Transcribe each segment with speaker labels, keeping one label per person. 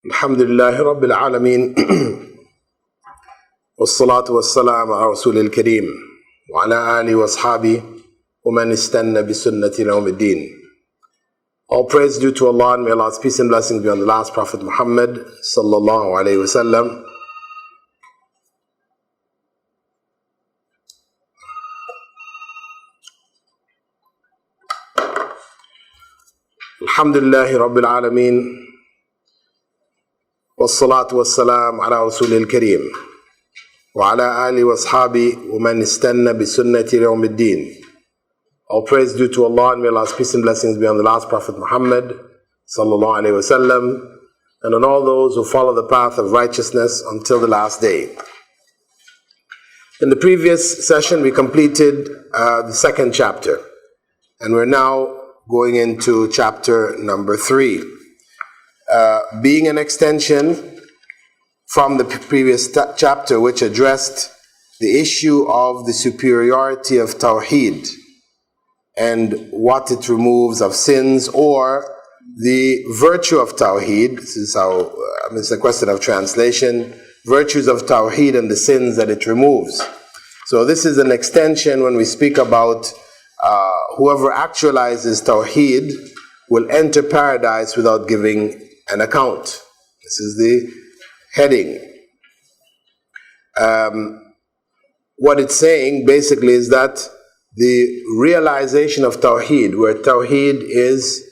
Speaker 1: Alhamdulillahi Rabbil Alameen Wassalatu wassalamu ala Rasulil Kareem wa ala alihi wa ashabihi wa man istanna bi sunnati ila yawmiddin. All praise due to Allah, and may Allah's peace and blessings be on the last Prophet Muhammad sallallahu alayhi wa sallam. Alhamdulillahi Rabbil Alameen Wassalatu wassalamu ala Rasulil Kareem wa ala alihi wa ashabihi wa man istanna bi sunnati ila yawmiddin. All praise due to Allah, and may Allah's peace and blessings be on the last Prophet Muhammad sallallahu alayhi wa sallam, and on all those who follow the path of righteousness until the last day. In the previous session, we completed the second chapter, and we're now going into chapter number 3. Being an extension from the previous chapter, which addressed the issue of the superiority of Tawheed and what it removes of sins, or the virtue of Tawheed. This is how, it's a question of translation, virtues of Tawheed and the sins that it removes. So this is an extension when we speak about whoever actualizes Tawheed will enter paradise without giving an account. This is the heading. What it's saying basically is that the realization of Tawheed, where Tawheed is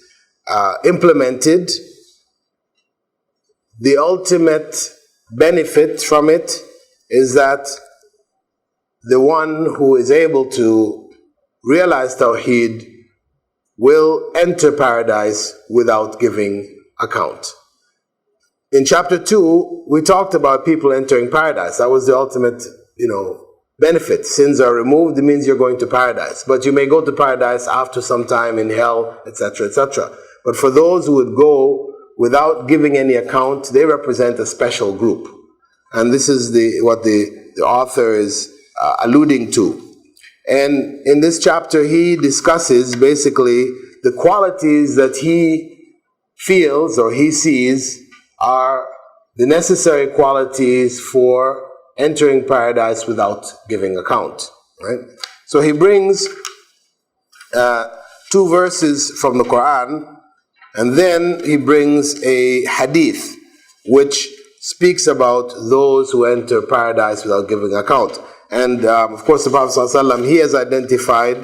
Speaker 1: implemented, the ultimate benefit from it is that the one who is able to realize Tawheed will enter paradise without giving account. In chapter 2, we talked about people entering paradise. That was the ultimate, benefit. Sins are removed, it means you're going to paradise. But you may go to paradise after some time in hell, etc., etc. But for those who would go without giving any account, they represent a special group. And this is what the author is alluding to. And in this chapter, he discusses basically the qualities that he feels or he sees are the necessary qualities for entering paradise without giving account. Right? So he brings 2 verses from the Quran, and then he brings a hadith which speaks about those who enter paradise without giving account. And of course, the Prophet ﷺ, he has identified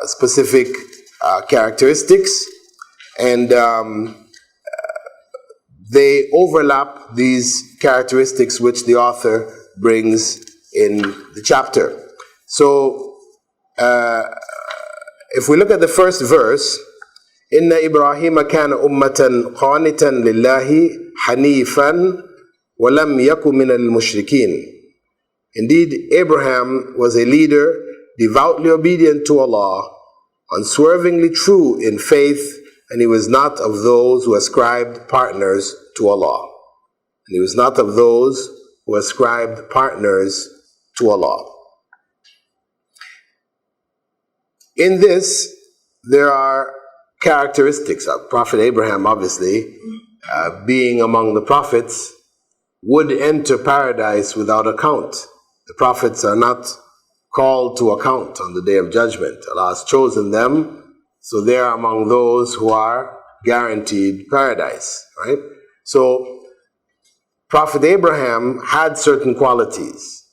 Speaker 1: specific characteristics, and they overlap these characteristics which the author brings in the chapter. So, if we look at the first verse, Inna Ibrahim kana ummatan qanitan lillahi hanifan wa lam yaku min al-mushrikeen. Indeed, Abraham was a leader, devoutly obedient to Allah, unswervingly true in faith, and he was not of those who ascribed partners to Allah. And he was not of those who ascribed partners to Allah. In this, there are characteristics of Prophet Abraham, obviously, being among the prophets, would enter paradise without account. The prophets are not called to account on the Day of Judgment. Allah has chosen them, so they are among those who are guaranteed paradise, right? So, Prophet Abraham had certain qualities,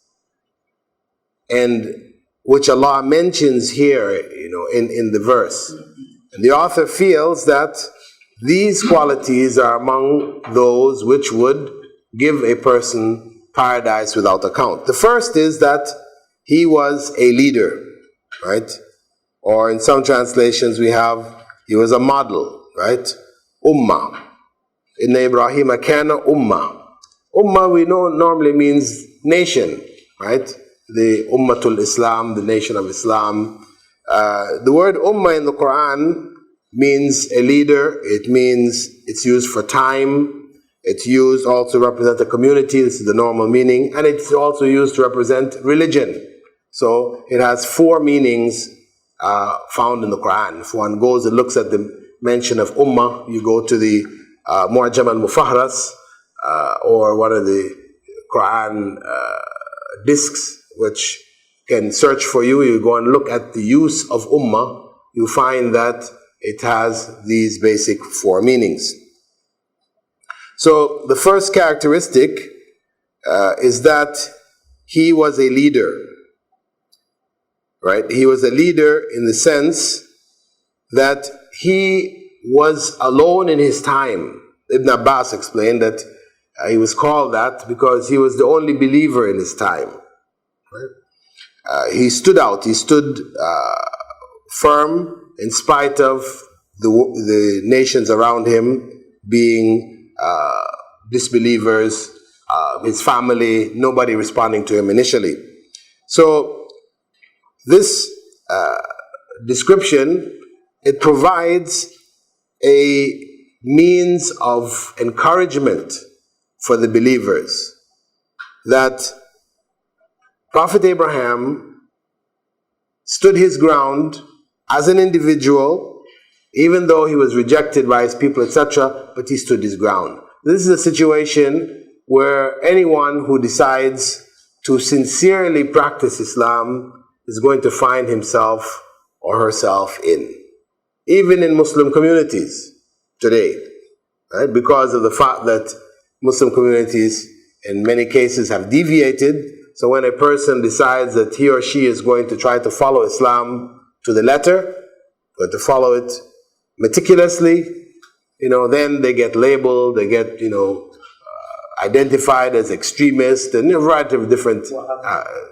Speaker 1: and which Allah mentions here, in the verse. And the author feels that these qualities are among those which would give a person paradise without account. The first is that he was a leader, right? Or in some translations we have, he was a model, right? Ummah. Inna Ibrahim kana ummah. Ummah we know normally means nation, right? The Ummatul Islam, the nation of Islam. The word ummah in the Quran means a leader. It means it's used for time. It's used also to represent a community. This is the normal meaning. And it's also used to represent religion. So it has 4 meanings found in the Quran. If one goes and looks at the mention of ummah, you go to the Mu'jam al-Mufahras, or one of the Quran discs, which can search for you. You go and look at the use of ummah, you find that it has these basic four meanings. So the first characteristic is that he was a leader, right? He was a leader in the sense that he was alone in his time. Ibn Abbas explained that he was called that because he was the only believer in his time. Right? He stood out, he stood firm in spite of the nations around him being disbelievers, his family, nobody responding to him initially. So this description, it provides a means of encouragement for the believers that Prophet Abraham stood his ground as an individual, even though he was rejected by his people, etc., but he stood his ground. This is a situation where anyone who decides to sincerely practice Islam is going to find himself or herself in. Even in Muslim communities today, right? Because of the fact that Muslim communities in many cases have deviated. So when a person decides that he or she is going to try to follow Islam to the letter, going to follow it meticulously, then they get labeled, they get, identified as extremist, and a variety of different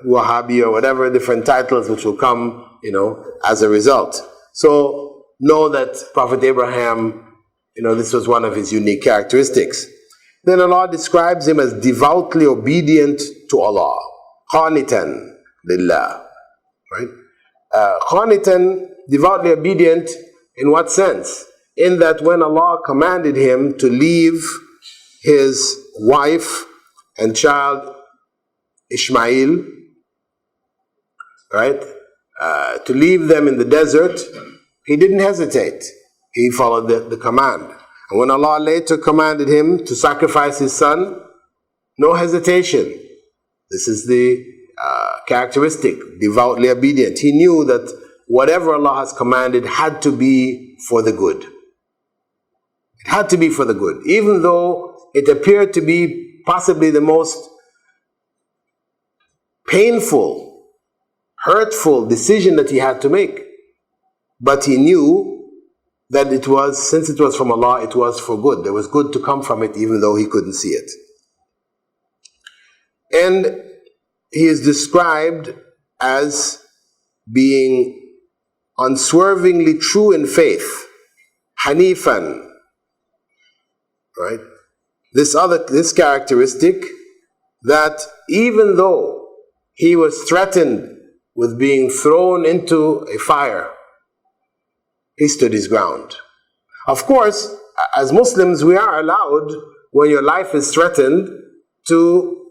Speaker 1: Wahhabi or whatever different titles which will come, as a result. So know that Prophet Abraham, this was one of his unique characteristics. Then Allah describes him as devoutly obedient to Allah. Qanitan lillah. Right? Qanitan, devoutly obedient, in what sense? In that when Allah commanded him to leave his wife and child Ishmael, right, to leave them in the desert, he didn't hesitate. He followed the command. And when Allah later commanded him to sacrifice his son, no hesitation. This is the characteristic, devoutly obedient. He knew that whatever Allah has commanded had to be for the good. It had to be for the good, even though it appeared to be possibly the most painful, hurtful decision that he had to make. But he knew that since it was from Allah, it was for good. There was good to come from it, even though he couldn't see it. And he is described as being unswervingly true in faith, Hanifan, right? This characteristic, that even though he was threatened with being thrown into a fire, he stood his ground. Of course, as Muslims, we are allowed, when your life is threatened, to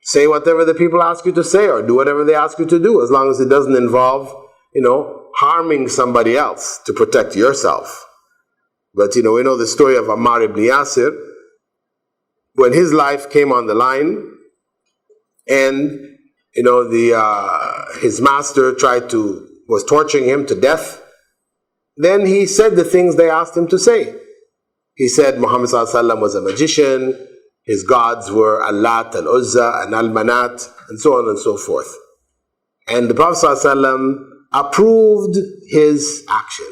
Speaker 1: say whatever the people ask you to say or do whatever they ask you to do, as long as it doesn't involve, harming somebody else to protect yourself. But, we know the story of Ammar ibn Yasir, when his life came on the line and, his master was torturing him to death, then he said the things they asked him to say. He said Muhammad ﷺ was a magician, his gods were Al-Lat, Al-Uzza, and Al-Manat, and so on and so forth. And the Prophet ﷺ approved his action.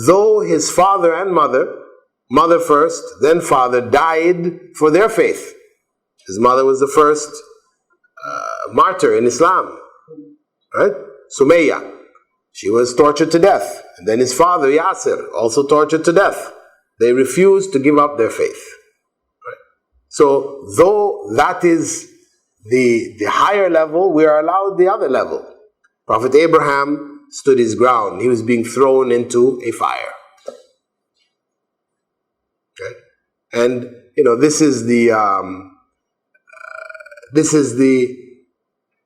Speaker 1: Though his father and mother first, then father, died for their faith. His mother was the first martyr in Islam, right? Sumayya. She was tortured to death. And then his father, Yasir, also tortured to death. They refused to give up their faith. Right? So, though that is the higher level, we are allowed the other level. Prophet Abraham stood his ground. He was being thrown into a fire. Okay? And, this is the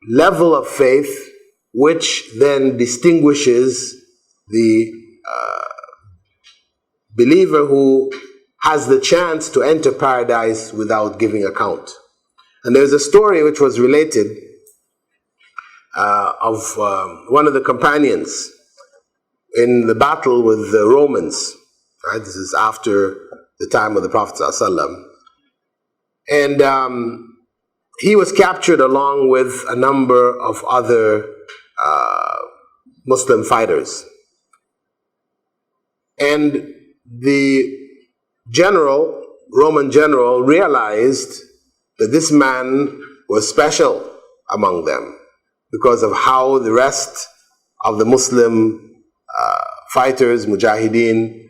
Speaker 1: level of faith which then distinguishes the believer who has the chance to enter paradise without giving account. And there's a story which was related of one of the companions in the battle with the Romans. Right? This is after the time of the Prophet ﷺ. And he was captured along with a number of other Muslim fighters. And the Roman general, realized that this man was special among them because of how the rest of the Muslim fighters, mujahideen,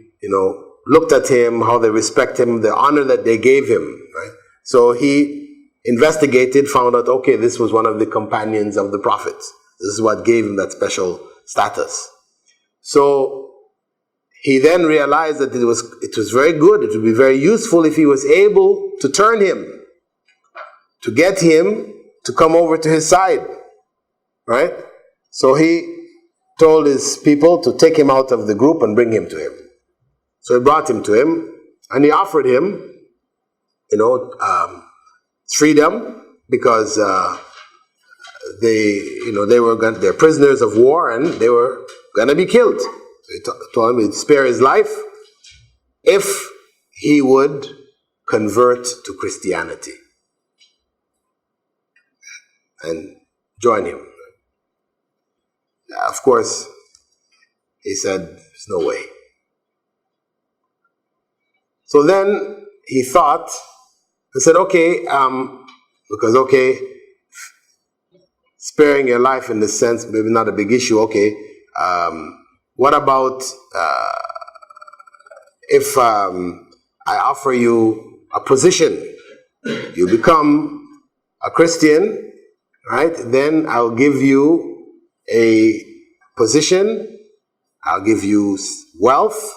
Speaker 1: looked at him, how they respect him, the honor that they gave him. Right? So he investigated, found out, okay, this was one of the companions of the Prophet. This is what gave him that special status. So he then realized that it was very good, it would be very useful if he was able to turn him, to get him to come over to his side. Right? So he told his people to take him out of the group and bring him to him. So he brought him to him, and he offered him, freedom, because they're prisoners of war and they were going to be killed. So he told him he'd spare his life if he would convert to Christianity and join him. Of course, he said, there's no way. So then he thought, and said, sparing your life in this sense, maybe not a big issue, what about if I offer you a position, you become a Christian, right? Then I'll give you a position, I'll give you wealth,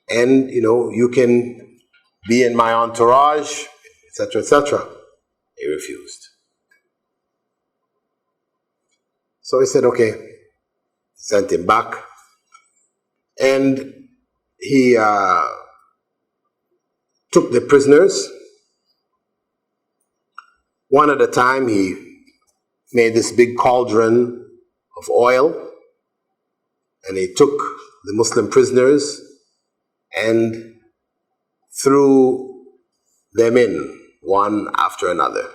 Speaker 1: and you can be in my entourage, etc., etc. He refused. So he said, okay, sent him back, and he took the prisoners one at a time. He made this big cauldron of oil, and he took the Muslim prisoners and threw them in, one after another,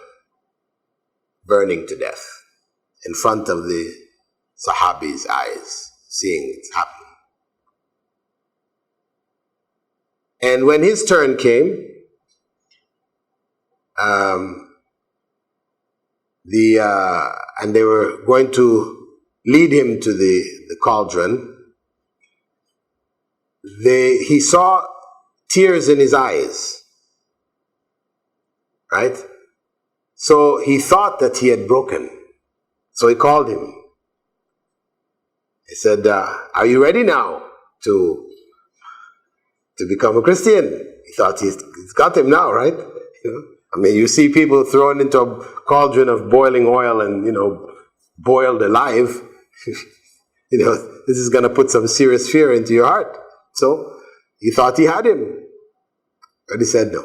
Speaker 1: burning to death in front of the Sahabi's eyes, seeing it happen. And when his turn came, and they were going to lead him to the cauldron, he saw tears in his eyes, right? So he thought that he had broken. So he called him. He said, are you ready now to become a Christian? He thought he's got him now, right? You see people thrown into a cauldron of boiling oil and, boiled alive. This is going to put some serious fear into your heart. So he thought he had him, but he said no.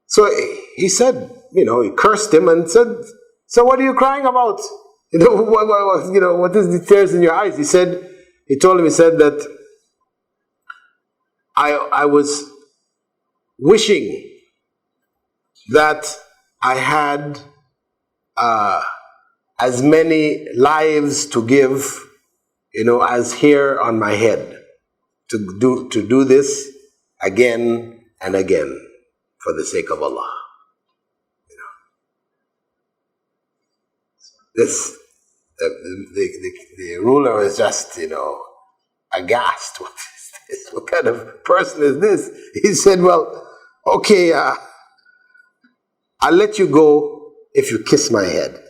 Speaker 1: So he said, he cursed him and said, so what are you crying about? What is the tears in your eyes? He said that I was wishing that I had as many lives to give, as hair on my head, to do this again and again for the sake of Allah. The ruler was just, aghast. What is this? What kind of person is this? He said, well, okay, I'll let you go if you kiss my head.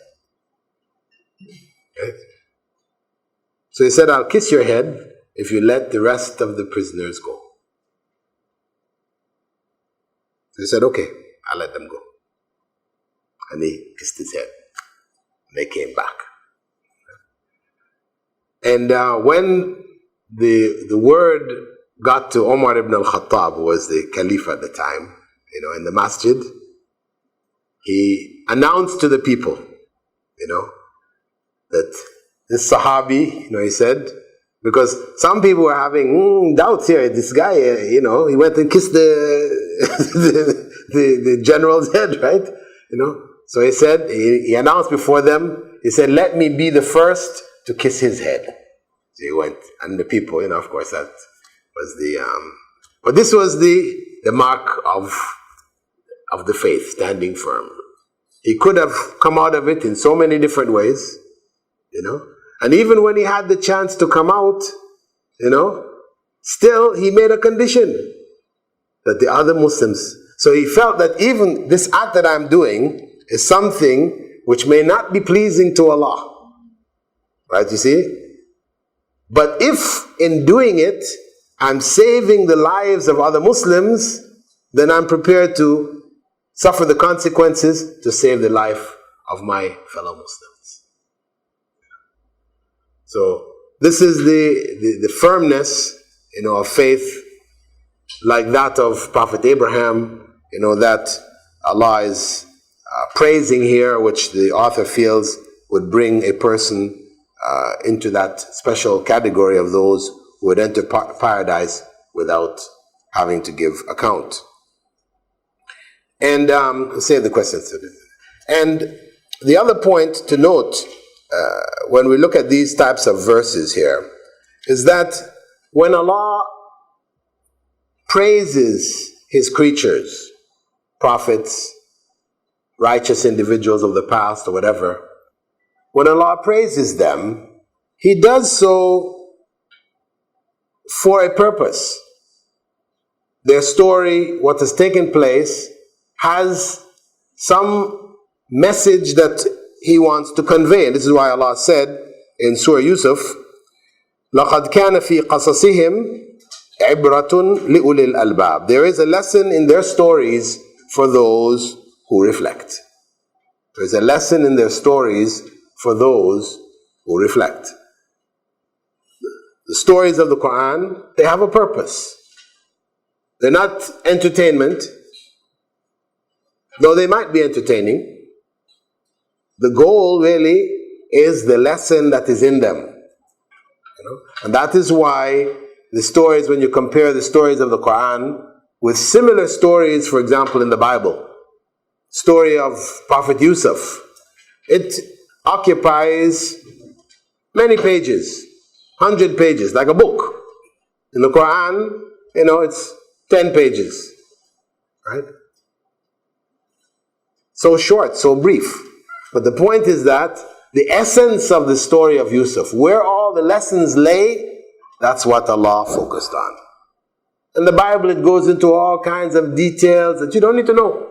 Speaker 1: Okay? So he said, I'll kiss your head if you let the rest of the prisoners go. So he said, okay, I'll let them go. And he kissed his head. And they came back. And when the word got to Umar ibn al-Khattab, who was the caliph at the time, in the masjid, he announced to the people, that this Sahabi, he said, because some people were having doubts here. This guy, he went and kissed the general's head, right? So he said, he announced before them, he said, let me be the first to kiss his head. So he went, and the people, of course, that was but this was the mark of the faith, standing firm. He could have come out of it in so many different ways, and even when he had the chance to come out, still he made a condition that the other Muslims, so he felt that even this act that I'm doing is something which may not be pleasing to Allah, right, you see? But if in doing it, I'm saving the lives of other Muslims, then I'm prepared to suffer the consequences to save the life of my fellow Muslims. So this is the firmness, of faith, like that of Prophet Abraham, that Allah is praising here, which the author feels would bring a person into that special category of those who would enter paradise without having to give account. And save the questions. And the other point to note when we look at these types of verses here is that when Allah praises His creatures, prophets, righteous individuals of the past or whatever, when Allah praises them, He does so for a purpose. Their story, what has taken place, has some message that He wants to convey. And this is why Allah said in Surah Yusuf, لَقَدْ كَانَ فِي قَصَصِهِمْ عِبْرَةٌ لِأُولِي الْأَلْبَابِ. There is a lesson in their stories for those who reflect. There is a lesson in their stories for those who reflect. The stories of the Quran, they have a purpose. They're not entertainment, though they might be entertaining. The goal really is the lesson that is in them. And that is why the stories, when you compare the stories of the Quran with similar stories, for example, in the Bible, story of Prophet Yusuf, it occupies many pages, 100 pages, like a book. In the Quran, it's 10 pages, right? So short, so brief. But the point is that the essence of the story of Yusuf, where all the lessons lay, that's what Allah focused on. In the Bible, it goes into all kinds of details that you don't need to know.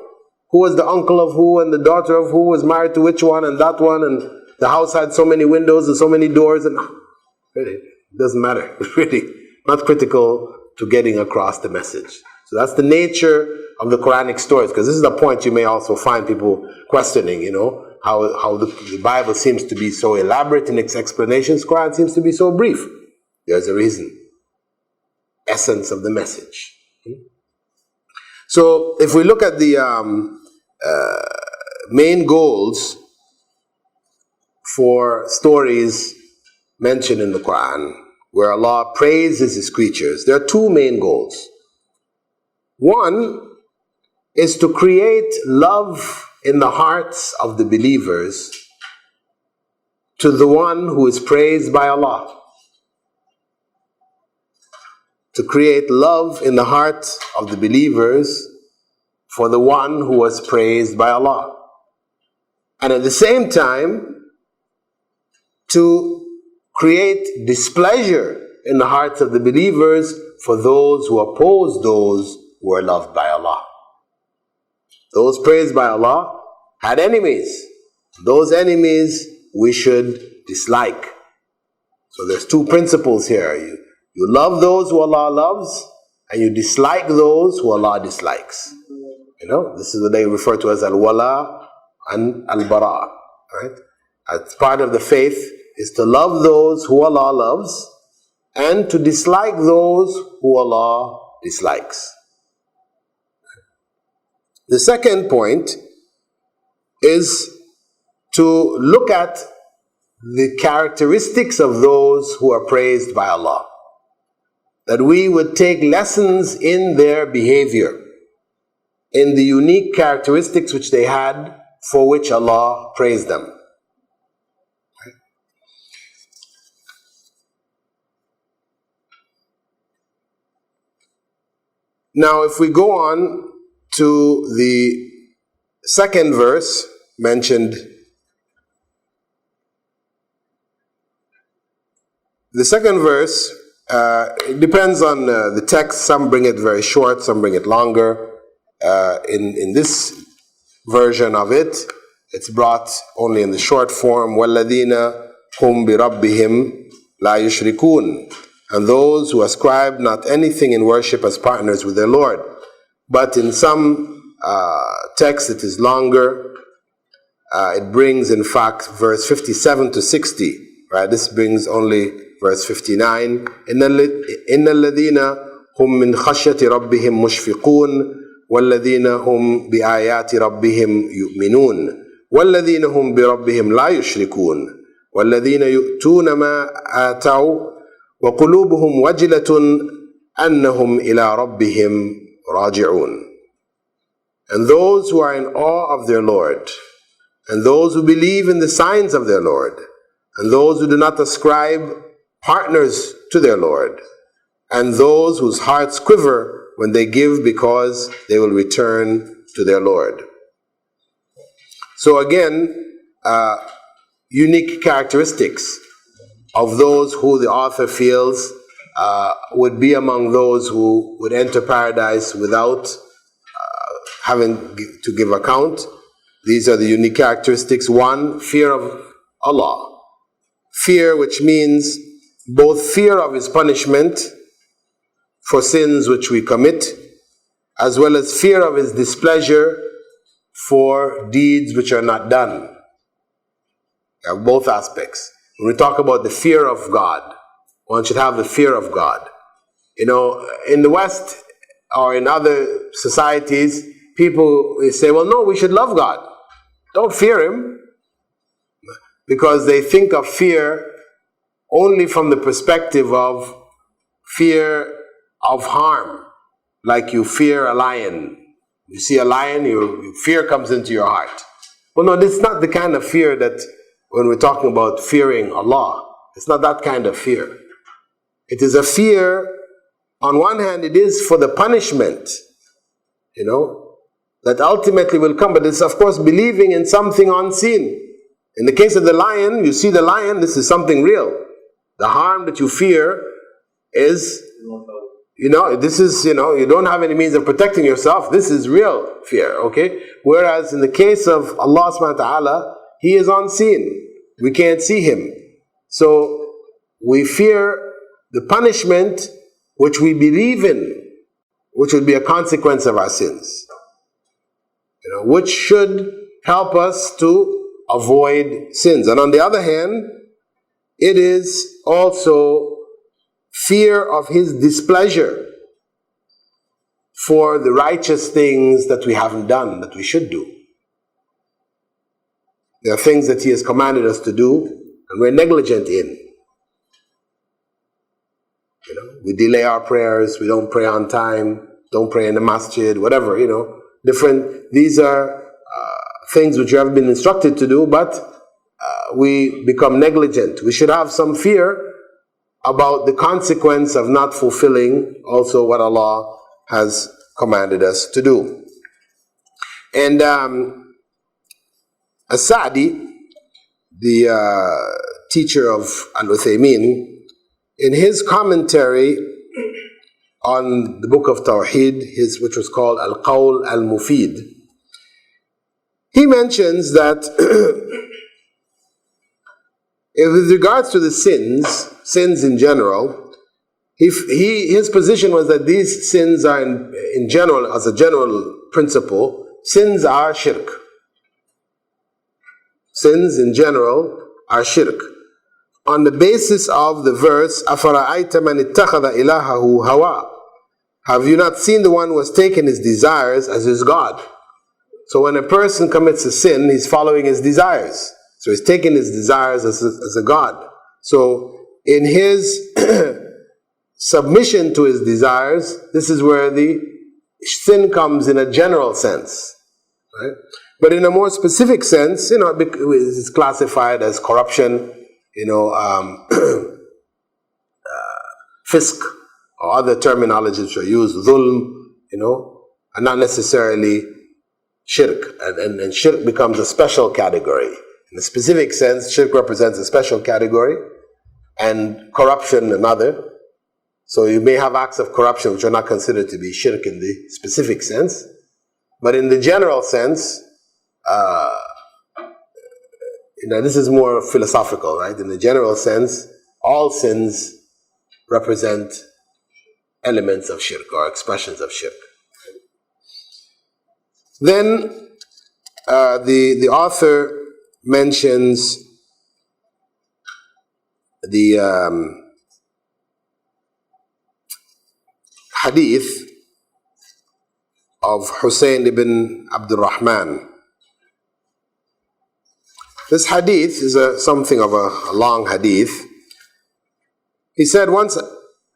Speaker 1: Who was the uncle of who, and the daughter of who was married to which one, and that one, and the house had so many windows and so many doors, and really, it doesn't matter. Really, not critical to getting across the message. So that's the nature of the Quranic stories, because this is the point you may also find people questioning, how the Bible seems to be so elaborate in its explanations, Quran seems to be so brief. There's a reason. Essence of the message. So if we look at the main goals for stories mentioned in the Quran, where Allah praises His creatures, there are two main goals. One is to create love in the hearts of the believers to the one who is praised by Allah. To create love in the heart of the believers for the one who was praised by Allah. And at the same time, to create displeasure in the hearts of the believers for those who oppose those who are loved by Allah. Those praised by Allah had enemies. Those enemies we should dislike. So there's two principles here. You love those who Allah loves, and you dislike those who Allah dislikes. This is what they refer to as al-wala and al-bara. Right? As part of the faith is to love those who Allah loves, and to dislike those who Allah dislikes. The second point is to look at the characteristics of those who are praised by Allah. That we would take lessons in their behavior, in the unique characteristics which they had for which Allah praised them. Now, if we go on to the second verse mentioned, the second verse, it depends on the text. Some bring it very short, some bring it longer. In this version of it, it's brought only in the short form. وَالَّذِينَ هُمْ بِرَبِّهِمْ لَا يُشْرِكُونَ. And those who ascribe not anything in worship as partners with their Lord. But in some texts it is longer. It brings, in fact, verse 57 to 60. Right? This brings only verse 59. إِنَّ الَّذِينَ هُمْ مِنْ خَشْيَةِ رَبِّهِمْ مُشْفِقُونَ وَالَّذِينَ هُمْ بِآيَاتِ رَبِّهِمْ يُؤْمِنُونَ وَالَّذِينَ هُمْ بِرَبِّهِمْ لَا يُشْرِكُونَ وَالَّذِينَ يُؤْتُونَ مَا آتَوْا وَقُلُوبُهُمْ وَجِلَةٌ أَنَّهُمْ إِلَىٰ رَبِّهِمْ رَاجِعُونَ. And those who are in awe of their Lord, and those who believe in the signs of their Lord, and those who do not ascribe partners to their Lord, and those whose hearts quiver when they give because they will return to their Lord. So again, unique characteristics of those who the author feels would be among those who would enter paradise without having to give account. These are the unique characteristics. One, fear of Allah. Fear, which means both fear of His punishment for sins which we commit, as well as fear of His displeasure for deeds which are not done. Both aspects. When we talk about the fear of God, one should have the fear of God. You know, in the West or in other societies, people say, well, no, we should love God. Don't fear Him. Because they think of fear only from the perspective of fear of harm. Like you fear a lion. You see a lion, fear comes into your heart. Well, no, this is not the kind of fear that when we're talking about fearing Allah. It's not that kind of fear. It is a fear, on one hand, it is for the punishment, you know, that ultimately will come. But it's, of course, believing in something unseen. In the case of the lion, you see the lion, this is something real. The harm that you fear is, this is, you don't have any means of protecting yourself. This is real fear, okay? Whereas in the case of Allah subhanahu wa ta'ala, He is unseen. We can't see Him. So we fear the punishment which we believe in, which would be a consequence of our sins. Which should help us to avoid sins. And on the other hand, it is also fear of His displeasure for the righteous things that we haven't done, that we should do. There are things that He has commanded us to do, and we're negligent in. We delay our prayers, we don't pray on time, don't pray in the masjid, whatever, these are things which you have been instructed to do, but we become negligent. We should have some fear about the consequence of not fulfilling also what Allah has commanded us to do. And As-Sa'di, the teacher of Al-Uthaymeen, in his commentary on the book of Tawheed, which was called Al-Qawl Al-Mufid, he mentions that with regards to the sins in general, his position was that these sins are in general, as a general principle, sins are shirk. Sins in general are shirk. on the basis of the verse, أَفَرَأَيْتَ مَنِ اتَّخَذَ إِلَهَهُ هَوَىٰ. Have you not seen the one who has taken his desires as his God? So when a person commits a sin, he's following his desires. So he's taking his desires as a God. So in his submission to his desires, this is where the sin comes in a general sense. Right? But in a more specific sense, it's classified as corruption, fisk, or other terminologies which are used, dhulm, and not necessarily shirk. And shirk becomes a special category. In a specific sense, shirk represents a special category, and corruption another. So you may have acts of corruption which are not considered to be shirk in the specific sense. But in the general sense, this is more philosophical, right? In the general sense, all sins represent elements of shirk or expressions of shirk. Then the author mentions the hadith of Hussein ibn Abdul Rahman. This hadith is something of a long hadith. He said, once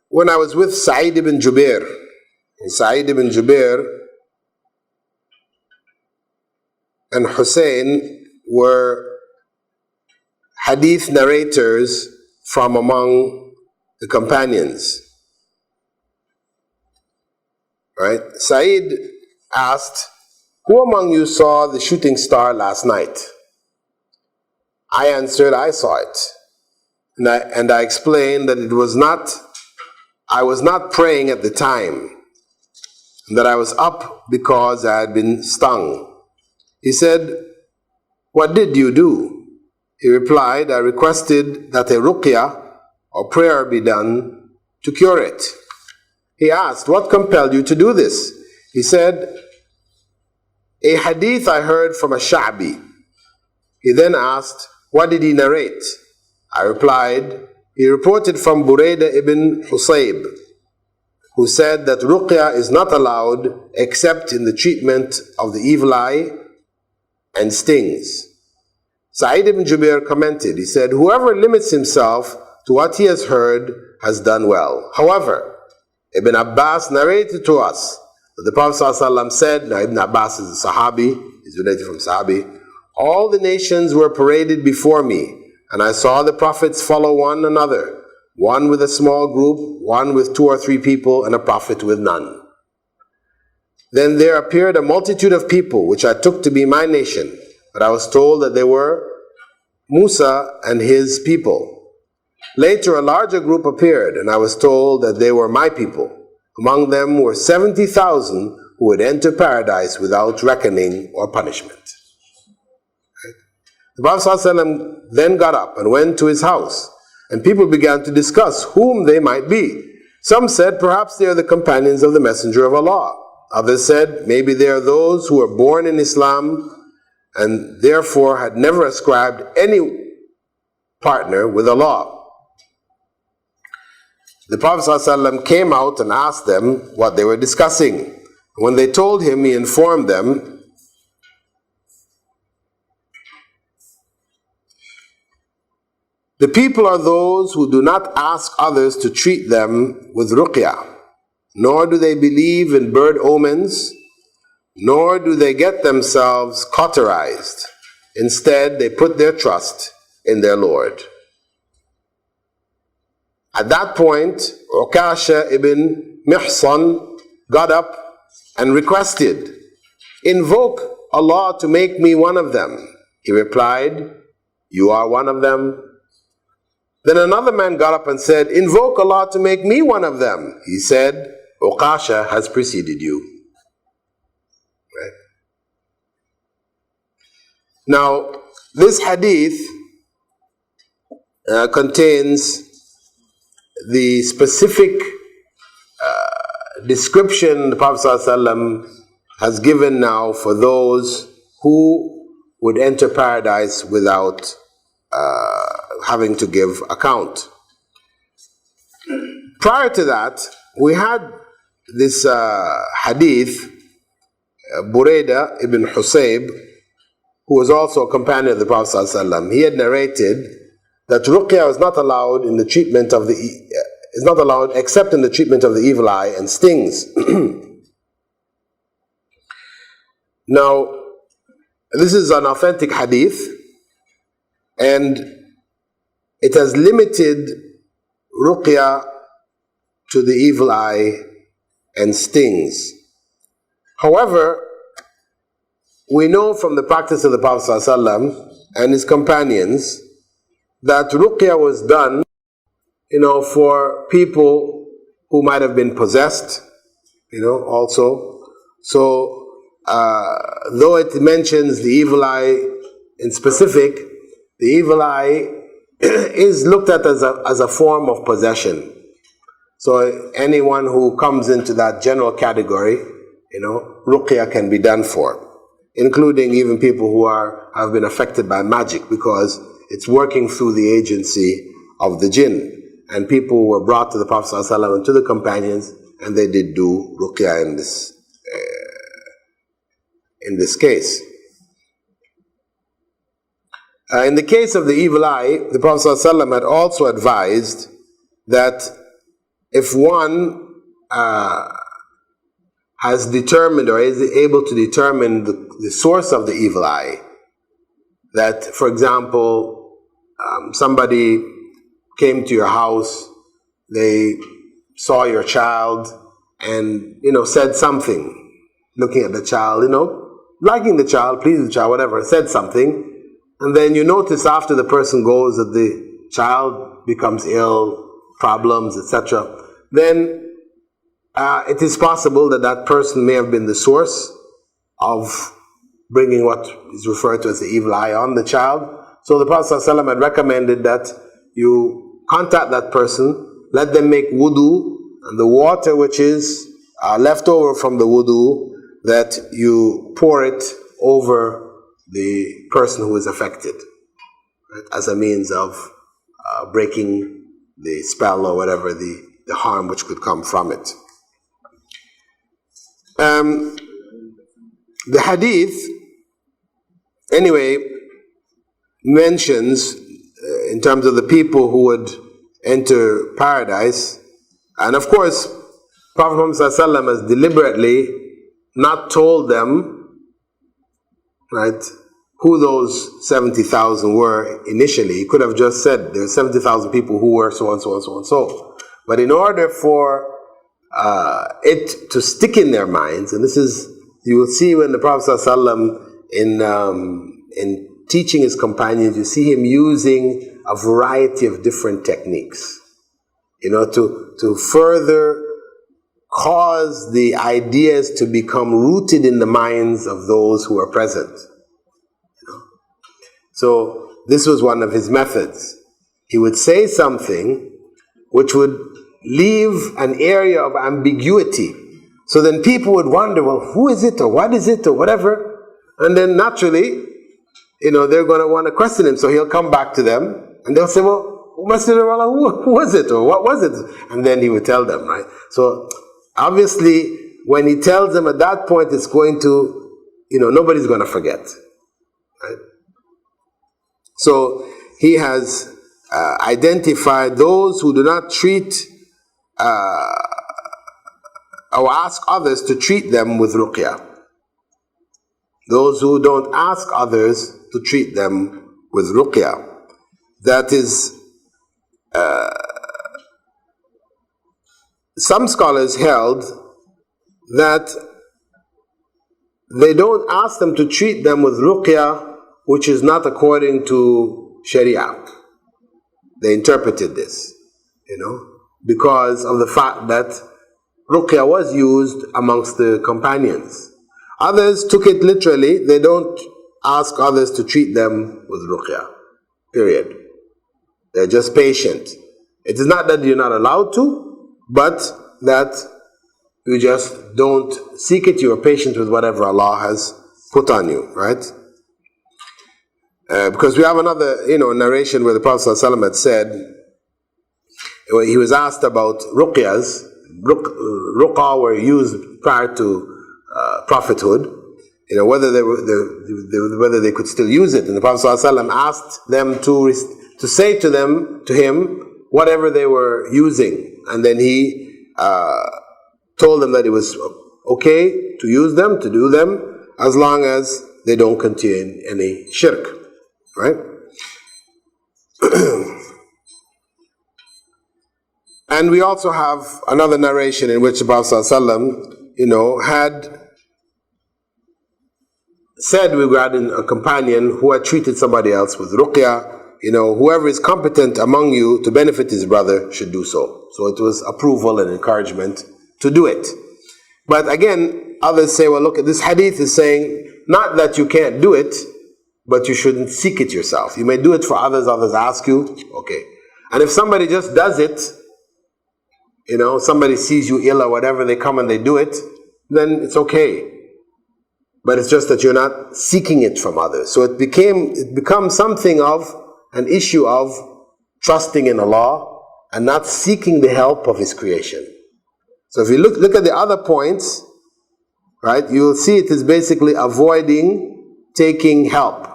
Speaker 1: when I was with Sa'id ibn Jubair, and Hussein were hadith narrators from among the companions. Right? Sa'id asked, who among you saw the shooting star last night? I answered, I saw it. And I explained that I was not praying at the time, and that I was up because I had been stung. He said, what did you do? He replied, I requested that a ruqyah or prayer be done to cure it. He asked, what compelled you to do this? He said, a hadith I heard from a Sha'bi. He then asked, what did he narrate? I replied, he reported from Burayda ibn Husayb, who said that ruqyah is not allowed except in the treatment of the evil eye and stings. Sa'id ibn Jubair commented, he said, whoever limits himself to what he has heard has done well. However, Ibn Abbas narrated to us that the Prophet ﷺ said, now Ibn Abbas is a Sahabi, he's related from Sahabi, all the nations were paraded before me, and I saw the prophets follow one another, one with a small group, one with 2 or 3 people, and a prophet with none. Then there appeared a multitude of people, which I took to be my nation, but I was told that they were Musa and his people. Later a larger group appeared, and I was told that they were my people. Among them were 70,000 who would enter paradise without reckoning or punishment. The Prophet ﷺ then got up and went to his house, and people began to discuss whom they might be. Some said, perhaps they are the companions of the Messenger of Allah. Others said, maybe they are those who were born in Islam and therefore had never ascribed any partner with Allah. The Prophet ﷺ came out and asked them what they were discussing. When they told him, he informed them, the people are those who do not ask others to treat them with ruqyah, nor do they believe in bird omens, nor do they get themselves cauterized. Instead, they put their trust in their Lord. At that point, Ukasha ibn Mihsan got up and requested, invoke Allah to make me one of them. He replied, you are one of them. Then another man got up and said, invoke Allah to make me one of them. He said, Ukasha has preceded you. Right? Now, this hadith contains the specific description the Prophet ﷺ has given now for those who would enter paradise without having to give account. Prior to that, we had this hadith, Buraidah ibn Husayb, who was also a companion of the Prophet ﷺ. He had narrated that ruqya is not allowed in the treatment of the is not allowed except in the treatment of the evil eye and stings. Now, this is an authentic hadith, and it has limited ruqya to the evil eye and stings. However, we know from the practice of the Prophet ﷺ and his companions that ruqya was done, for people who might have been possessed, also. So, though it mentions the evil eye in specific, the evil eye is looked at as a form of possession. So anyone who comes into that general category, ruqya can be done for, including even people who have been affected by magic, because it's working through the agency of the jinn. And people were brought to the Prophet ﷺ and to the companions, and they did do ruqya in this case. In the case of the evil eye, the Prophet ﷺ had also advised that if one has determined or is able to determine the source of the evil eye, that, for example, somebody came to your house, they saw your child and, said something, looking at the child, liking the child, pleasing the child, whatever, said something, and then you notice after the person goes that the child becomes ill, problems, etc., then it is possible that that person may have been the source of bringing what is referred to as the evil eye on the child. So the Prophet ﷺ had recommended that you contact that person, let them make wudu, and the water which is left over from the wudu, that you pour it over the person who is affected, right, as a means of breaking the spell or whatever the harm which could come from it. The hadith, anyway, mentions in terms of the people who would enter paradise, and of course, Prophet Muhammad ﷺ has deliberately not told them, right, who those 70,000 were initially. He could have just said there are 70,000 people who were so and so and so and so. But in order for it to stick in their minds, and this is, you will see when the Prophet ﷺ in teaching his companions, you see him using a variety of different techniques, to further cause the ideas to become rooted in the minds of those who are present. So this was one of his methods. He would say something which would leave an area of ambiguity. So then people would wonder, well, who is it or what is it or whatever? And then naturally, they're going to want to question him. So he'll come back to them and they'll say, well, who was it or what was it? And then he would tell them, right? So obviously, when he tells them at that point, it's going to, nobody's going to forget, right? So he has identified those who do not treat or ask others to treat them with ruqya. Those who don't ask others to treat them with ruqya. That is, some scholars held that they don't ask them to treat them with ruqya which is not according to Sharia. They interpreted this, because of the fact that ruqya was used amongst the companions. Others took it literally. They don't ask others to treat them with ruqya, period. They're just patient. It is not that you're not allowed to, but that you just don't seek it. You're patient with whatever Allah has put on you, right? Because we have another, narration where the Prophet ﷺ had said, when he was asked about ruqyas, ruqa were used prior to prophethood, whether they could still use it. And the Prophet ﷺ asked them to say to him, whatever they were using. And then he told them that it was okay to use them, to do them, as long as they don't contain any shirk. Right? And we also have another narration in which the Prophet ﷺ, had said regarding a companion who had treated somebody else with ruqya, whoever is competent among you to benefit his brother should do so. So it was approval and encouragement to do it. But again, others say, well, look, this hadith is saying not that you can't do it, but you shouldn't seek it yourself. You may do it for others ask you, okay. And if somebody just does it, somebody sees you ill or whatever, they come and they do it, then it's okay. But it's just that you're not seeking it from others. So it becomes something of an issue of trusting in Allah and not seeking the help of His creation. So if you look at the other points, right, you'll see it is basically avoiding taking help,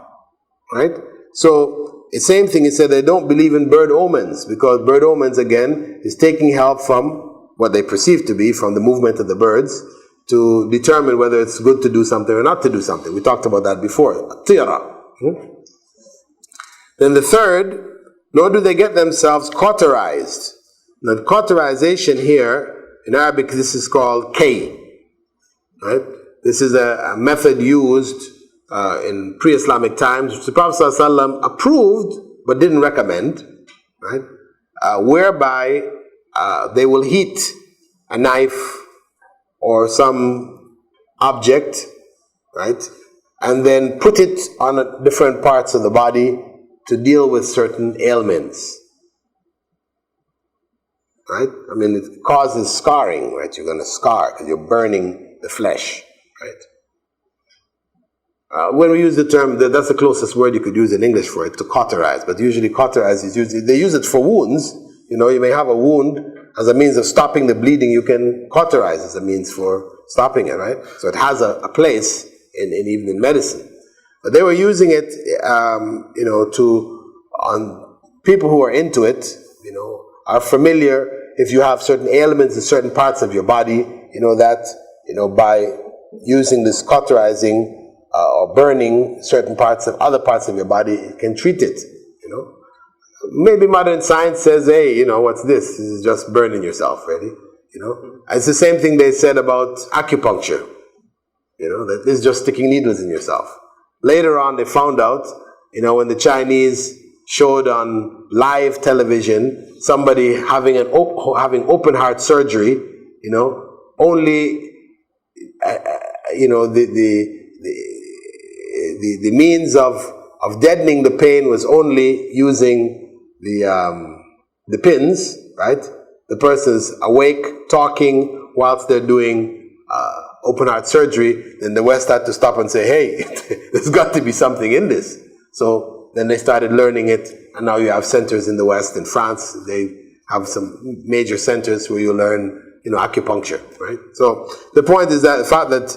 Speaker 1: right? So the same thing, he said they don't believe in bird omens, because bird omens, again, is taking help from what they perceive to be from the movement of the birds to determine whether it's good to do something or not to do something. We talked about that before. Tira. Then the third, nor do they get themselves cauterized. Now, cauterization here, in Arabic, this is called kay. Right? This is a method used in pre-Islamic times, which the Prophet ﷺ approved but didn't recommend, right? Whereby they will heat a knife or some object, right, and then put it on different parts of the body to deal with certain ailments, right? I mean, it causes scarring, right? You're going to scar because you're burning the flesh, right? When we use the term, that's the closest word you could use in English for it, to cauterize. But usually cauterize is used, they use it for wounds. You may have a wound, as a means of stopping the bleeding, you can cauterize as a means for stopping it, right? So it has a place even in medicine. But they were using it, on people who are into it, are familiar. If you have certain ailments in certain parts of your body, by using this cauterizing or burning certain other parts of your body, it can treat it, Maybe modern science says, hey, what's this? This is just burning yourself, really. It's the same thing they said about acupuncture. That this is just sticking needles in yourself. Later on, they found out, when the Chinese showed on live television somebody having open heart surgery, only, the means of deadening the pain was only using the pins, right? The person's awake, talking whilst they're doing open heart surgery. Then the West had to stop and say, hey, there's got to be something in this. So then they started learning it, and now you have centers in the West. In France, they have some major centers where you learn, acupuncture, right? So the point is that the fact that,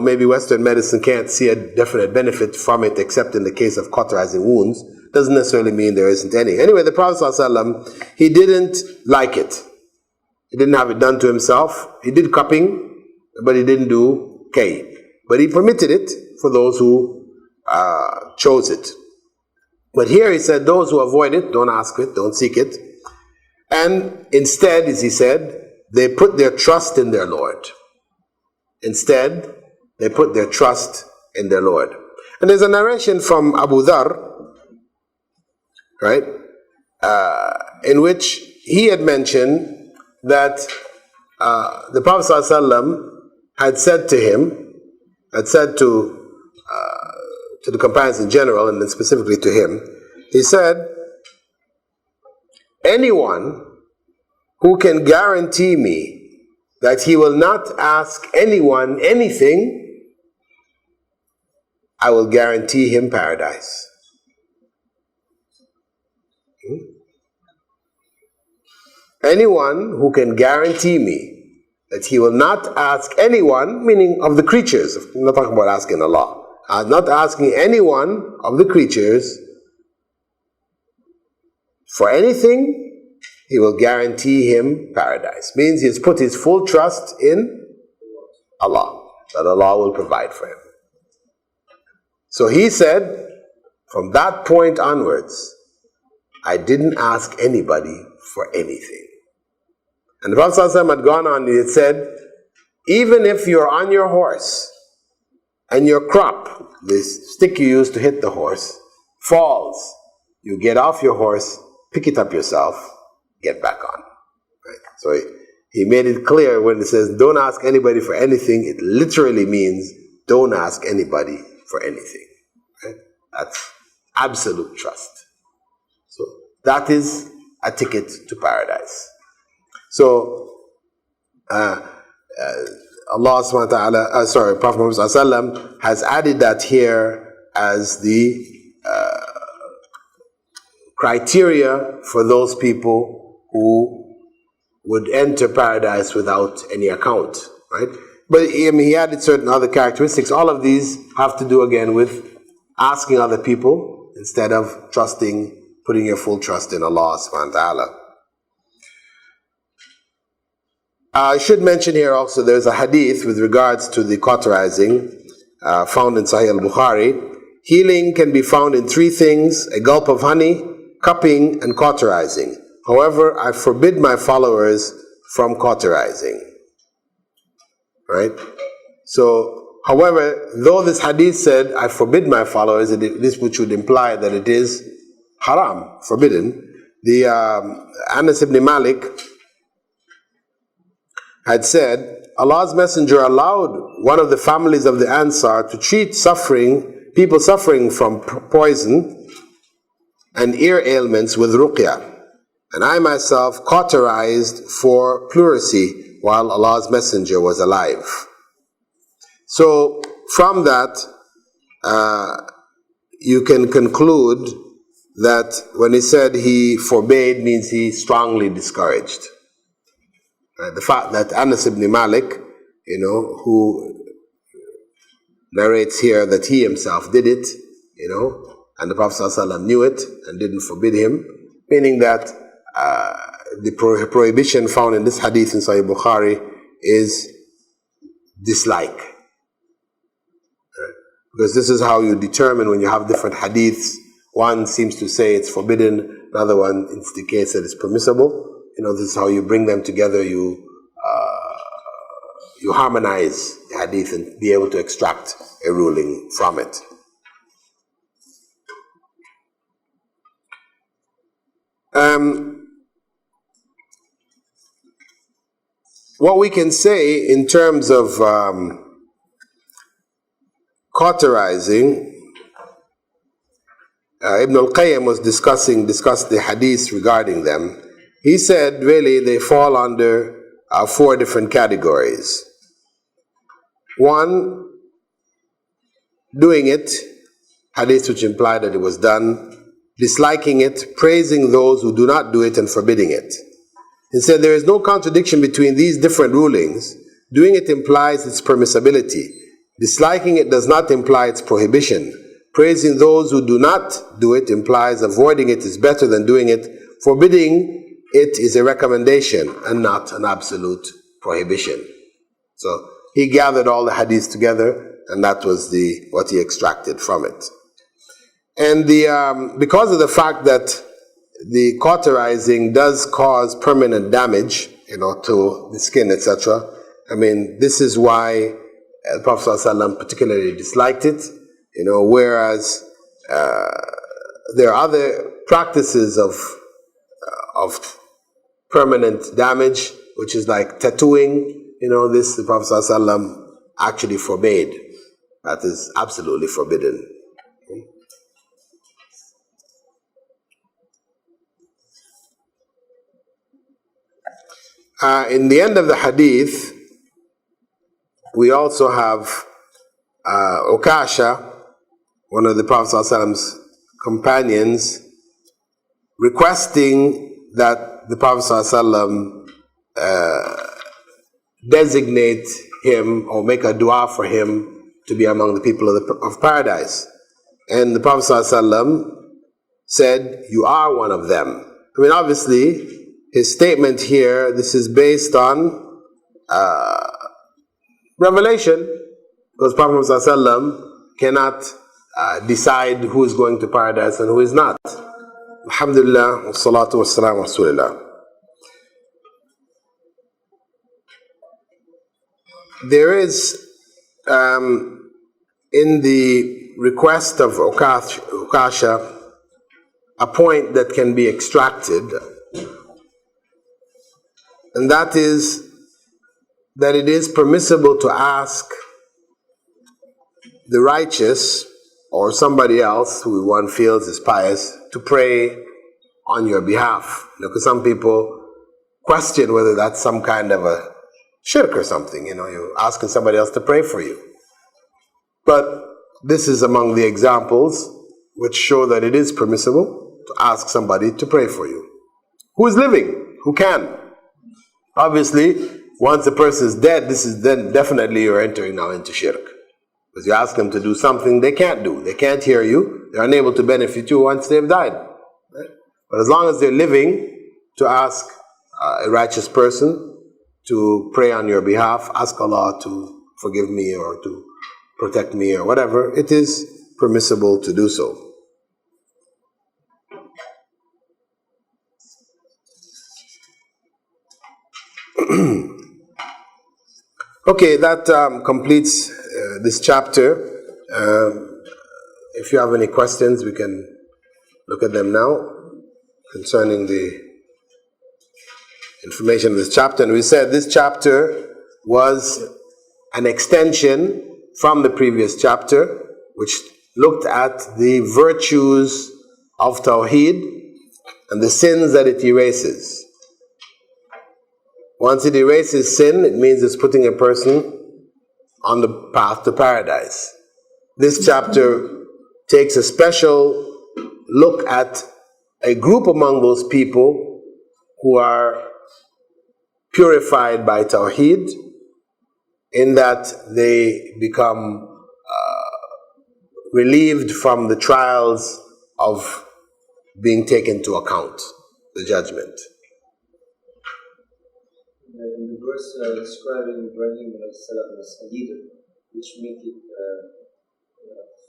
Speaker 1: maybe Western medicine can't see a definite benefit from it, except in the case of cauterizing wounds, doesn't necessarily mean there isn't any. Anyway, the Prophet ﷺ, he didn't like it. He didn't have it done to himself. He did cupping, but he didn't do kay. But he permitted it for those who chose it. But here he said, those who avoid it, don't ask it, don't seek it. And instead, as he said, they put their trust in their Lord. Instead, they put their trust in their Lord. And there's a narration from Abu Dhar, right, in which he had mentioned that the Prophet ﷺ had said to him, had said to the companions in general, and then specifically to him, he said, anyone who can guarantee me that he will not ask anyone anything, I will guarantee him paradise. anyone who can guarantee me that he will not ask anyone, meaning of the creatures, I'm not talking about asking Allah, I'm not asking anyone of the creatures for anything, he will guarantee him paradise. Means he has put his full trust in Allah, that Allah will provide for him. So he said, from that point onwards, I didn't ask anybody for anything. And the Prophet ﷺ had gone on, he had said, even if you're on your horse and your crop, this stick you use to hit the horse, falls, you get off your horse, pick it up yourself, get back on. Right? So he made it clear when it says don't ask anybody for anything, it literally means don't ask anybody for anything. Right? That's absolute trust. So that is a ticket to paradise. So Allah subhanahu wa ta'ala, Prophet Muhammad sallallahu alaihi wasallam has added that here as the criteria for those people who would enter paradise without any account, right? But he added certain other characteristics. All of these have to do again with asking other people instead of trusting, putting your full trust in Allah subhanahu wa ta'ala. I should mention here also there's a hadith with regards to the cauterizing found in Sahih al-Bukhari. Healing can be found in three things: a gulp of honey, cupping, and cauterizing. However, I forbid my followers from cauterizing. Right? So, however, though this hadith said, I forbid my followers, this which would imply that it is haram, forbidden. The Anas ibn Malik had said, Allah's Messenger allowed one of the families of the Ansar to treat people suffering from poison and ear ailments with ruqya. And I myself cauterized for pleurisy while Allah's Messenger was alive. So from that, you can conclude that when he said he forbade means he strongly discouraged. The fact that Anas ibn Malik, who narrates here that he himself did it, and the Prophet ﷺ knew it and didn't forbid him, meaning that the prohibition found in this hadith in Sahih Bukhari is dislike. Because this is how you determine when you have different hadiths. One seems to say it's forbidden, another one indicates that it's permissible. This is how you bring them together, you harmonize the hadith and be able to extract a ruling from it. What we can say in terms of cauterizing, Ibn al-Qayyim discussed the hadiths regarding them. He said really they fall under 4 different categories. 1, doing it, hadiths which imply that it was done; disliking it, praising those who do not do it, and forbidding it. He said there is no contradiction between these different rulings. Doing it implies its permissibility. Disliking it does not imply its prohibition. Praising those who do not do it implies avoiding it is better than doing it. Forbidding it is a recommendation and not an absolute prohibition. So he gathered all the hadiths together, and that was what he extracted from it. And because of the fact that the cauterizing does cause permanent damage, to the skin, etc. This is why the Prophet ﷺ particularly disliked it. Whereas there are other practices of permanent damage, which is like tattooing. This the Prophet ﷺ actually forbade. That is absolutely forbidden. In the end of the hadith, we also have Ukasha, one of the Prophet ﷺ's companions, requesting that the Prophet ﷺ designate him or make a dua for him to be among the people of paradise. And the Prophet ﷺ said, "You are one of them." I mean, obviously, his statement here, this is based on revelation, because Prophet ﷺ cannot decide who is going to paradise and who is not. Alhamdulillah, wassalatu wassalamu ala rasulillah. There is, in the request of Ukasha, a point that can be extracted, and that is that it is permissible to ask the righteous or somebody else who one feels is pious to pray on your behalf. Because some people question whether that's some kind of a shirk or something. You're asking somebody else to pray for you. But this is among the examples which show that it is permissible to ask somebody to pray for you. Who is living? Who can? Obviously, once the person is dead, this is then definitely you're entering now into shirk. Because you ask them to do something they can't do. They can't hear you. They're unable to benefit you once they've died. Right? But as long as they're living, to ask a righteous person to pray on your behalf, ask Allah to forgive me or to protect me or whatever, it is permissible to do so. Okay, that completes this chapter. If you have any questions, we can look at them now concerning the information of this chapter. And we said this chapter was an extension from the previous chapter, which looked at the virtues of Tawheed and the sins that it erases. Once it erases sin, it means it's putting a person on the path to paradise. This chapter takes a special look at a group among those people who are purified by Tawheed, in that they become relieved from the trials of being taken to account, the judgment.
Speaker 2: In the verse describing Ibrahim as a leader, which makes it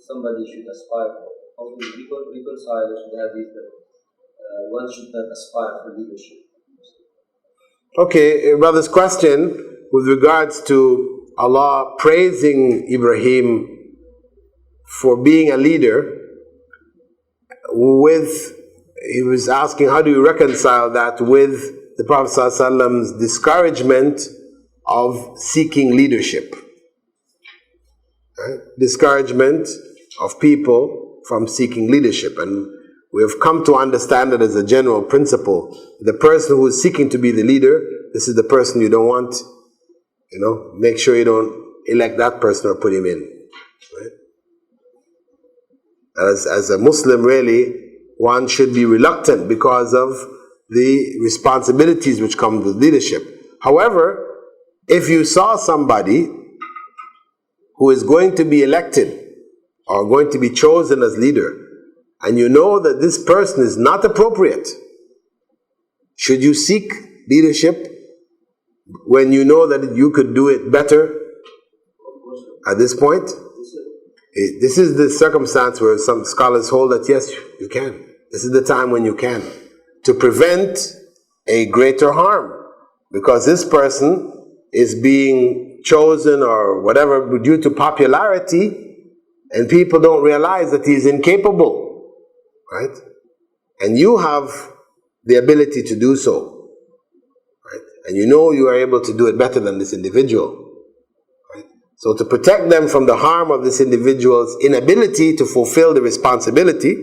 Speaker 2: somebody should aspire for. How do we reconcile that is that one should not aspire for leadership?
Speaker 1: Okay, brother's question with regards to Allah praising Ibrahim for being a leader, he was asking, how do you reconcile that with the Prophet ﷺ's discouragement of seeking leadership? Right? Discouragement of people from seeking leadership. And we have come to understand it as a general principle. The person who is seeking to be the leader, this is the person you don't want. Make sure you don't elect that person or put him in. Right? As a Muslim, really, one should be reluctant because of the responsibilities which come with leadership. However, if you saw somebody who is going to be elected or going to be chosen as leader, and you know that this person is not appropriate, should you seek leadership when you know that you could do it better at this point? This is the circumstance where some scholars hold that yes, you can. This is the time when you can, to prevent a greater harm, because this person is being chosen or whatever due to popularity, and people don't realize that he's incapable, right? And you have the ability to do so, right? And you are able to do it better than this individual. So to protect them from the harm of this individual's inability to fulfill the responsibility,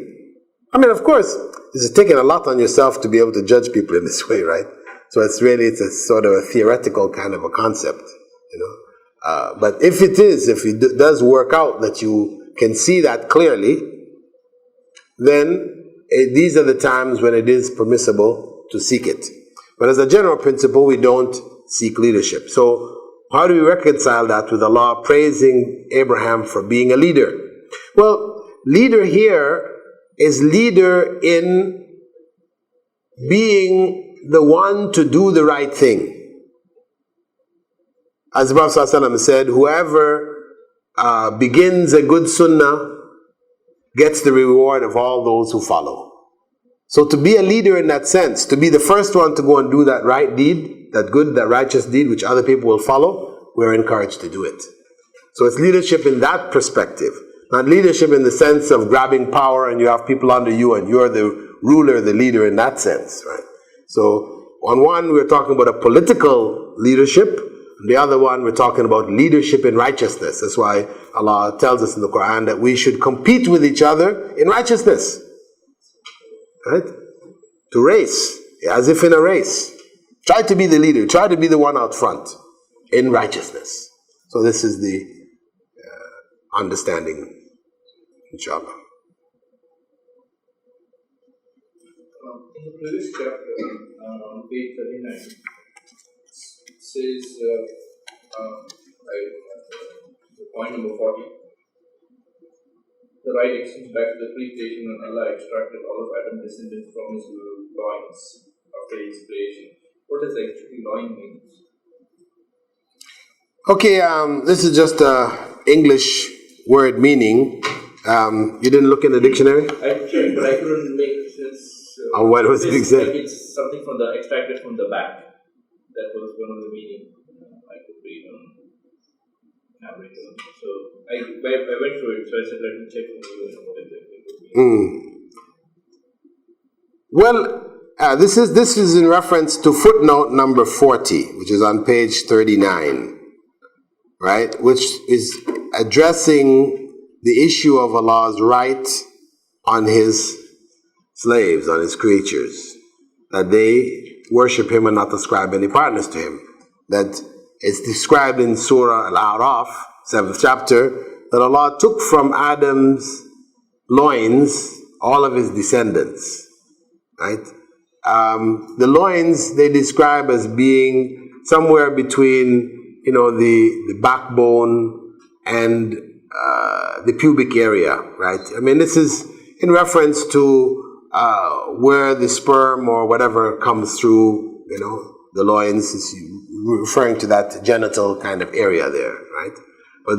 Speaker 1: of course, this is taking a lot on yourself to be able to judge people in this way, right? So it's a sort of a theoretical kind of a concept, But if it does work out that you can see that clearly, then these are the times when it is permissible to seek it. But as a general principle, we don't seek leadership. So how do we reconcile that with Allah praising Abraham for being a leader? Well, leader here is leader in being the one to do the right thing. As the Prophet ﷺ said, whoever begins a good sunnah gets the reward of all those who follow. So to be a leader in that sense, to be the first one to go and do that right deed, that good, that righteous deed, which other people will follow, we're encouraged to do it. So it's leadership in that perspective. Not leadership in the sense of grabbing power and you have people under you and you're the ruler, the leader in that sense, right? So on one, we're talking about a political leadership. The other one, we're talking about leadership in righteousness. That's why Allah tells us in the Quran that we should compete with each other in righteousness. Right? To race, as if in a race. Try to be the leader. Try to be the one out front in righteousness. So this is the understanding, inshallah.
Speaker 3: In the previous chapter, on page 39, it says, point number 40, the right extends back to the pre-creation when Allah extracted all of Adam's descendants from his loins after his creation. What does actually loin mean?
Speaker 1: Okay, this is just English word meaning. You didn't look in the dictionary?
Speaker 3: I tried, but I couldn't make sense.
Speaker 1: What was it exactly?
Speaker 3: Like it's something from the extracted from the back. That was one of the meaning I could read on Amazon. So I went through it, so I said, let me check with you what exactly it would mean.
Speaker 1: Well, this is in reference to footnote number 40, which is on page 39, right? Which is addressing the issue of Allah's right on His slaves, on His creatures, that they worship Him and not ascribe any partners to Him. That it's described in Surah Al-A'raf, 7th chapter, that Allah took from Adam's loins all of his descendants, right? The loins they describe as being somewhere between, the backbone and the pubic area, right? I mean, this is in reference to where the sperm or whatever comes through, the loins, is referring to that genital kind of area there, right? But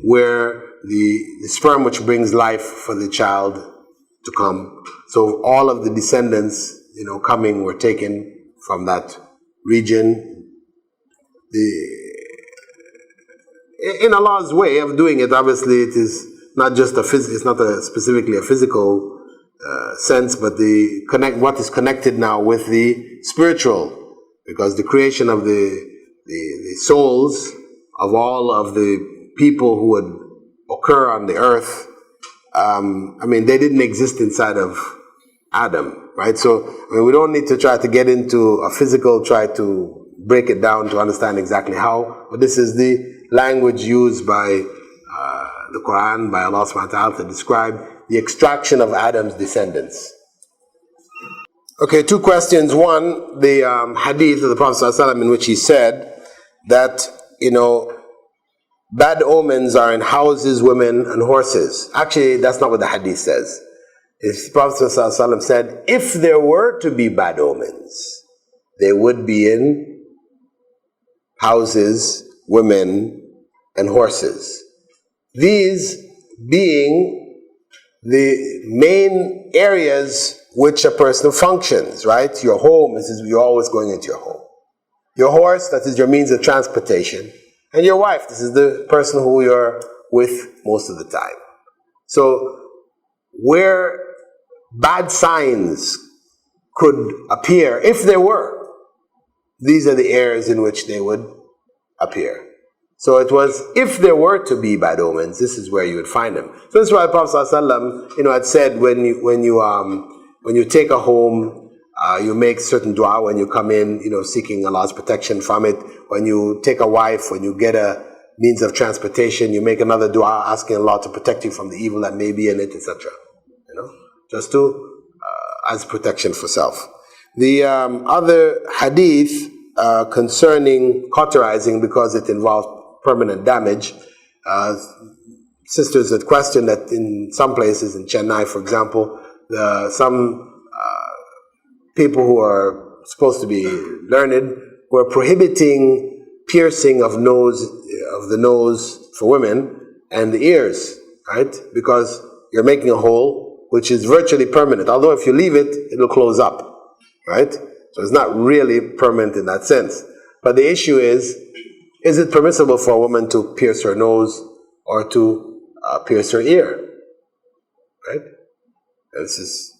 Speaker 1: where the sperm which brings life for the child to come. So all of the descendants, coming were taken from that region. In Allah's way of doing it, obviously, it is not just it's not specifically a physical sense, but what is connected now with the spiritual, because the creation of the souls of all of the people who would occur on the earth, they didn't exist inside of Adam, right? So, we don't need to try to get into a physical, try to break it down to understand exactly how, but this is the language used by the Quran, by Allah subhanahu wa ta'ala, to describe the extraction of Adam's descendants. Okay, two questions. One, the hadith of the Prophet ﷺ in which he said that, bad omens are in houses, women, and horses. Actually, that's not what the hadith says. The Prophet ﷺ said, if there were to be bad omens, they would be in houses, women, and horses. These being the main areas which a person functions, right? Your home, you're always going into your home. Your horse, that is your means of transportation. And your wife, this is the person who you're with most of the time. So, where bad signs could appear, if there were, these are the areas in which they would appear. So it was, if there were to be bad omens, this is where you would find them. So that's why the Prophet ﷺ, had said when you take a home, you make certain dua when you come in, seeking Allah's protection from it. When you take a wife, when you get a means of transportation, you make another dua asking Allah to protect you from the evil that may be in it, etc. Just to as protection for self. The other hadith concerning cauterizing, because it involves permanent damage, sisters had questioned that in some places, in Chennai, for example, some people who are supposed to be learned were prohibiting piercing of the nose for women and the ears, right? Because you're making a hole which is virtually permanent. Although if you leave it, it'll close up, right? So it's not really permanent in that sense. But the issue is it permissible for a woman to pierce her nose or to pierce her ear, right? This is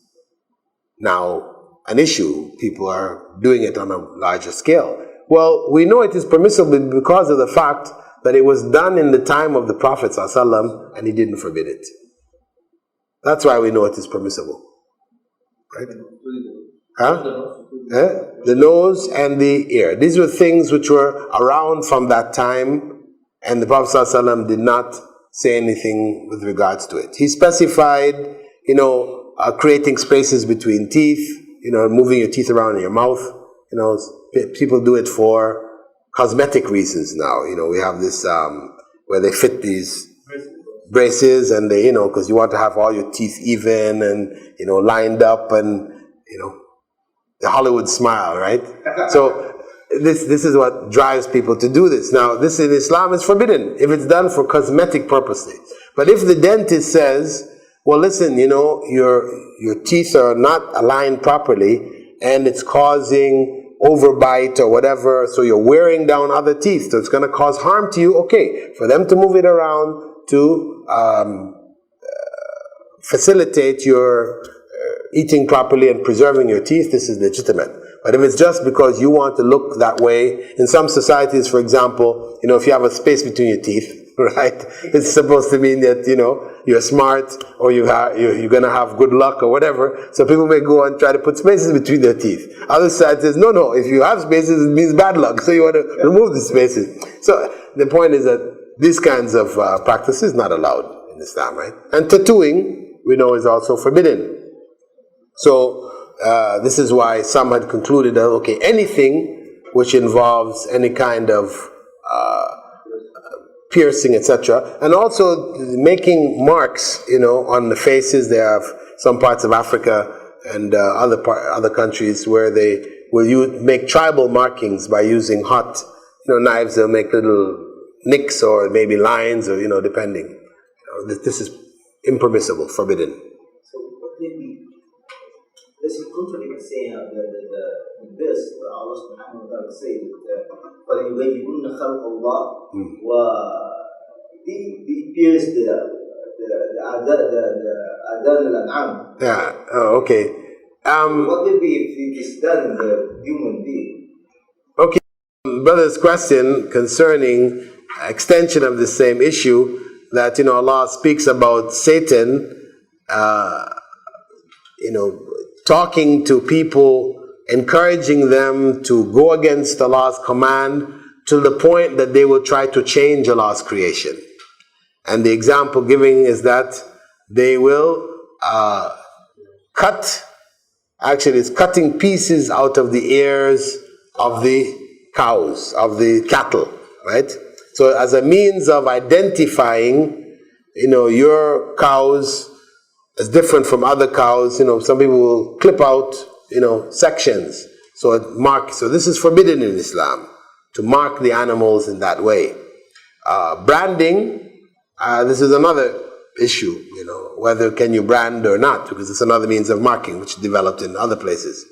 Speaker 1: now an issue. People are doing it on a larger scale. Well, we know it is permissible because of the fact that it was done in the time of the Prophet ﷺ and he didn't forbid it. That's why we know it is permissible, right? The nose and the ear. These were things which were around from that time, and the Prophet ﷺ did not say anything with regards to it. He specified, creating spaces between teeth, moving your teeth around in your mouth. People do it for cosmetic reasons now. We have this where they fit these braces, and they, because you want to have all your teeth even and lined up, and the Hollywood smile, right? So this is what drives people to do this. Now, this in Islam is forbidden if it's done for cosmetic purposes. But if the dentist says, well, listen, your teeth are not aligned properly and it's causing overbite or whatever, so you're wearing down other teeth, so it's going to cause harm to you, okay, for them to move it around to facilitate your eating properly and preserving your teeth, this is legitimate. But if it's just because you want to look that way, in some societies, for example, if you have a space between your teeth, right, it's supposed to mean that, you're smart, or you're going to have good luck or whatever. So people may go and try to put spaces between their teeth. Other side says, no, if you have spaces, it means bad luck, so you want to remove the spaces. So the point is that these kinds of practices not allowed in Islam, right? And tattooing, we know, is also forbidden. So this is why some had concluded that, okay, anything which involves any kind of piercing, etc., and also making marks, on the faces. They have some parts of Africa and other countries where they will make tribal markings by using hot, knives. They'll make little nicks or maybe lines, or depending. This is impermissible, forbidden.
Speaker 4: So what did we? This is contrary to saying the verse where Allah subhanahu wa ta'ala says فَيُبَيِّنُ خَلْقَ اللَّهِ they pierce the أذان الأنعام.
Speaker 1: Yeah. Oh, okay.
Speaker 4: What would be if it is done in the human being?
Speaker 1: Okay. Brother's question concerning extension of the same issue, that Allah speaks about Satan, talking to people, encouraging them to go against Allah's command to the point that they will try to change Allah's creation. And the example giving is that they will it's cutting pieces out of the ears of the cows, of the cattle, right? So as a means of identifying, your cows as different from other cows, some people will clip out, sections. So this is forbidden in Islam, to mark the animals in that way. Branding, this is another issue, whether can you brand or not, because it's another means of marking which developed in other places.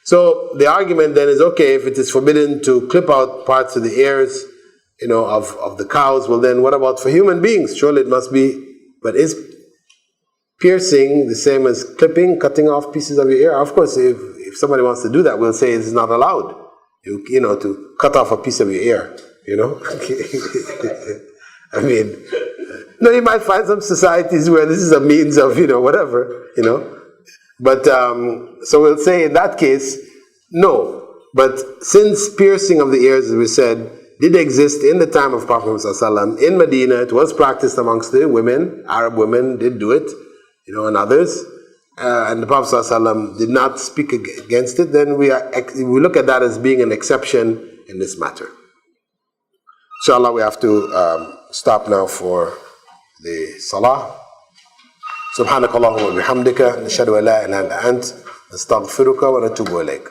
Speaker 1: So the argument then is, okay, if it is forbidden to clip out parts of the ears, of the cows, well then what about for human beings? Surely it must be, but is piercing the same as cutting off pieces of your ear? Of course, if somebody wants to do that, we'll say it's not allowed, to cut off a piece of your ear, I mean, no, you might find some societies where this is a means of, whatever, But, so we'll say in that case, no. But since piercing of the ears, as we said, did exist in the time of Prophet ﷺ in Medina, it was practiced amongst the women. Arab women did do it, and others. and the Prophet ﷺ did not speak against it, then we look at that as being an exception in this matter. Inshallah, we have to stop now for the salah. سبحانك اللهم وبحمدك نشهد أن لا إله إلا أنت نستغفرك ونتوب إليك.